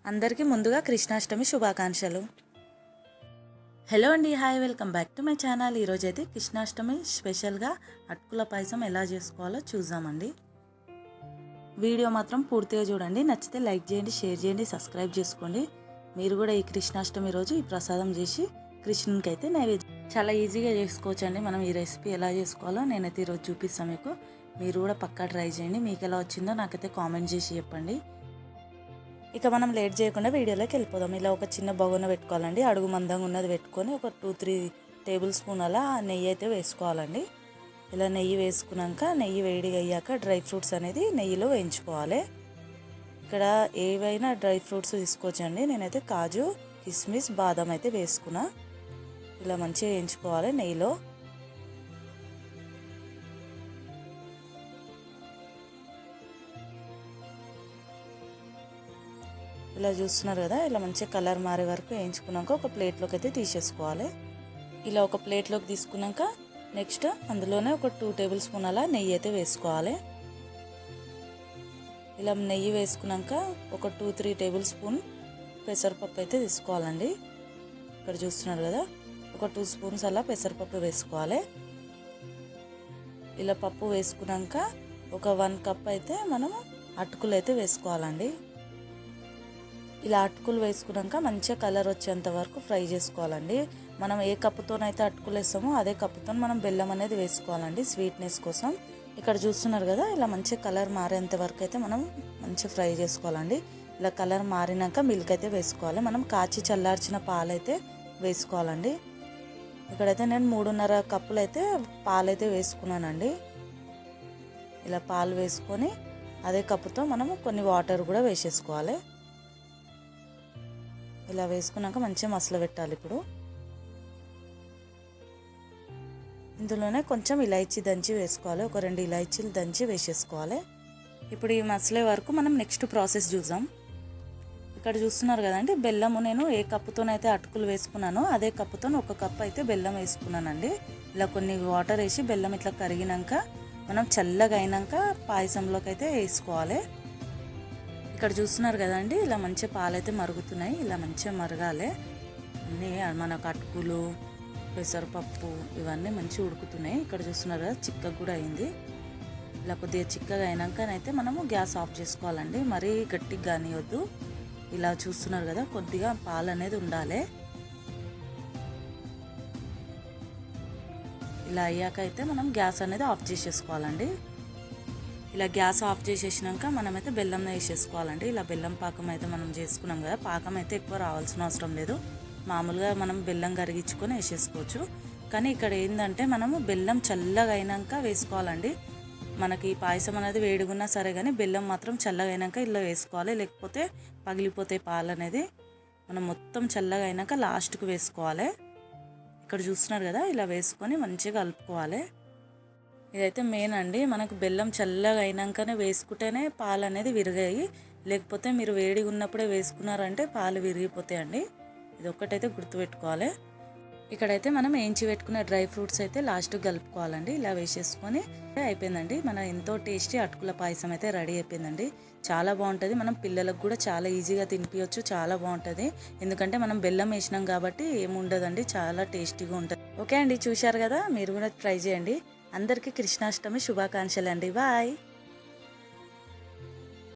అందరికీ ముందుగా కృష్ణాష్టమి శుభాకాంక్షలు. హలో అండి, hi, welcome back to my channel. ఈరోజైతే కృష్ణాష్టమి స్పెషల్గా అటుకుల పాయసం ఎలా చేసుకోవాలో చూద్దామండి. వీడియో మాత్రం పూర్తిగా చూడండి. నచ్చితే లైక్ చేయండి, షేర్ చేయండి, సబ్స్క్రైబ్ చేసుకోండి. మీరు కూడా ఈ కృష్ణాష్టమి రోజు ఈ ప్రసాదం చేసి కృష్ణునికి అయితే నైవేద్యం చాలా ఈజీగా చేసుకోవచ్చండి. మనం ఈ రెసిపీ ఎలా చేసుకోవాలో నేనైతే ఈరోజు చూపిస్తాను మీకు. మీరు కూడా పక్కా ట్రై చేయండి. మీకు ఎలా వచ్చిందో నాకైతే కామెంట్ చేసి చెప్పండి. ఇక మనం లేట్ చేయకుండా వీడియోలోకి వెళ్ళిపోదాం. ఇలా ఒక చిన్న బగోన పెట్టుకోవాలండి. అడుగు మందంగా ఉన్నది పెట్టుకొని ఒక 2-3 టేబుల్ స్పూన్ అలా నెయ్యి అయితే వేసుకోవాలండి. ఇలా నెయ్యి వేసుకున్నాక నెయ్యి వేడిగా అయ్యాక డ్రై ఫ్రూట్స్ అనేది నెయ్యిలో వేయించుకోవాలి. ఇక్కడ ఏవైనా డ్రై ఫ్రూట్స్ తీసుకోవచ్చండి. నేనైతే కాజు, కిస్మిస్, బాదం అయితే వేసుకున్నా. ఇలా మంచిగా వేయించుకోవాలి నెయ్యిలో. ఇలా చూస్తున్నారు కదా, ఇలా మంచిగా కలర్ మారే వరకు వేయించుకున్నాక ఒక ప్లేట్లోకి అయితే తీసేసుకోవాలి. ఇలా ఒక ప్లేట్లోకి తీసుకున్నాక నెక్స్ట్ అందులోనే ఒక 2 టేబుల్ స్పూన్ అలా నెయ్యి అయితే వేసుకోవాలి. ఇలా నెయ్యి వేసుకున్నాక ఒక 2-3 టేబుల్ స్పూన్ పెసరపప్పు అయితే తీసుకోవాలండి. ఇక్కడ చూస్తున్నారు కదా, ఒక 2 స్పూన్స్ అలా పెసరపప్పు వేసుకోవాలి. ఇలా పప్పు వేసుకున్నాక ఒక 1 కప్ అయితే మనము అటుకులు అయితే వేసుకోవాలండి. ఇలా అటుకులు వేసుకున్నాక మంచిగా కలర్ వచ్చేంత వరకు ఫ్రై చేసుకోవాలండి. మనం ఏ కప్పుతోనైతే అటుకులు వేస్తామో అదే కప్పుతో మనం బెల్లం అనేది వేసుకోవాలండి స్వీట్నెస్ కోసం. ఇక్కడ చూస్తున్నారు కదా, ఇలా మంచిగా కలర్ మారేంత వరకు అయితే మనం మంచిగా ఫ్రై చేసుకోవాలండి. ఇలా కలర్ మారినాక మిల్క్ అయితే వేసుకోవాలి. మనం కాచి చల్లార్చిన పాలు అయితే వేసుకోవాలండి. ఇక్కడైతే నేను 3.5 కప్పులు అయితే పాలు అయితే వేసుకున్నానండి. ఇలా పాలు వేసుకొని అదే కప్పుతో మనము కొన్ని వాటర్ కూడా వేసేసుకోవాలి. ఇలా వేసుకున్నాక మంచిగా మసలు పెట్టాలి. ఇప్పుడు ఇందులోనే కొంచెం ఇలాచీ దంచి వేసుకోవాలి. ఒక 2 ఇలాచీలు దంచి వేసేసుకోవాలి. ఇప్పుడు ఈ మసలే వరకు మనం నెక్స్ట్ ప్రాసెస్ చూద్దాం. ఇక్కడ చూస్తున్నారు కదండి, బెల్లము నేను ఏ కప్పుతోనైతే అటుకులు వేసుకున్నానో అదే కప్పుతో 1 కప్ అయితే బెల్లం వేసుకున్నానండి. ఇలా కొన్ని వాటర్ వేసి బెల్లం ఇట్లా కరిగినాక మనం చల్లగా అయినాక పాయసంలోకి అయితే వేసుకోవాలి. ఇక్కడ చూస్తున్నారు కదండి, ఇలా మంచిగా పాలైతే మరుగుతున్నాయి. ఇలా మంచిగా మరగాలి. అన్నీ మనకు అటుకులు, పెసరపప్పు ఇవన్నీ మంచిగా ఉడుకుతున్నాయి. ఇక్కడ చూస్తున్నారు కదా, చిక్కగా కూడా అయింది. ఇలా కొద్దిగా చిక్కగా అయినాకనైతే మనము గ్యాస్ ఆఫ్ చేసుకోవాలండి. మరీ గట్టిగా కానివద్దు. ఇలా చూస్తున్నారు కదా, కొద్దిగా పాలు అనేది ఉండాలి. ఇలా అయ్యాక అయితే మనం గ్యాస్ అనేది ఆఫ్ చేసేసుకోవాలండి. ఇలా గ్యాస్ ఆఫ్ చేసేసినాక మనమైతే బెల్లం వేసేసుకోవాలండి. ఇలా బెల్లం పాకం అయితే మనం చేసుకున్నాం కదా, పాకం అయితే ఎక్కువ రావాల్సిన అవసరం లేదు. మామూలుగా మనం బెల్లం కరిగించుకొని వేసేసుకోవచ్చు. కానీ ఇక్కడ ఏంటంటే మనము బెల్లం చల్లగా అయినాక వేసుకోవాలండి. మనకి పాయసం అనేది వేడిగున్నా సరే కానీ బెల్లం మాత్రం చల్లగా అయినాక ఇలా వేసుకోవాలి. లేకపోతే పగిలిపోతాయి పాలు అనేది. మనం మొత్తం చల్లగా అయినాక లాస్ట్కి వేసుకోవాలి. ఇక్కడ చూస్తున్నారు కదా, ఇలా వేసుకొని మంచిగా కలుపుకోవాలి. ఇదైతే మెయిన్ అండి. మనకు బెల్లం చల్లగా అయినాకనే వేసుకుంటేనే పాలు అనేది విరిగాయి. లేకపోతే మీరు వేడిగా ఉన్నప్పుడే వేసుకున్నారంటే పాలు విరిగిపోతాయండి. ఇది ఒక్కటైతే గుర్తుపెట్టుకోవాలి. ఇక్కడైతే మనం వేయించి పెట్టుకున్న డ్రై ఫ్రూట్స్ అయితే లాస్ట్కి కలుపుకోవాలండి. ఇలా వేసేసుకొని అయిపోయిందండి. మన ఎంతో టేస్టీ అటుకుల పాయసం అయితే రెడీ అయిపోయిందండి. చాలా బాగుంటుంది. మనం పిల్లలకు కూడా చాలా ఈజీగా తినిపించవచ్చు. చాలా బాగుంటుంది. ఎందుకంటే మనం బెల్లం వేసినాం కాబట్టి ఏముండదండి, చాలా టేస్టీగా ఉంటుంది. ఓకే అండి, చూశారు కదా, మీరు కూడా ట్రై చేయండి. అందరికీ కృష్ణాష్టమి శుభాకాంక్షలు అండి. బాయ్.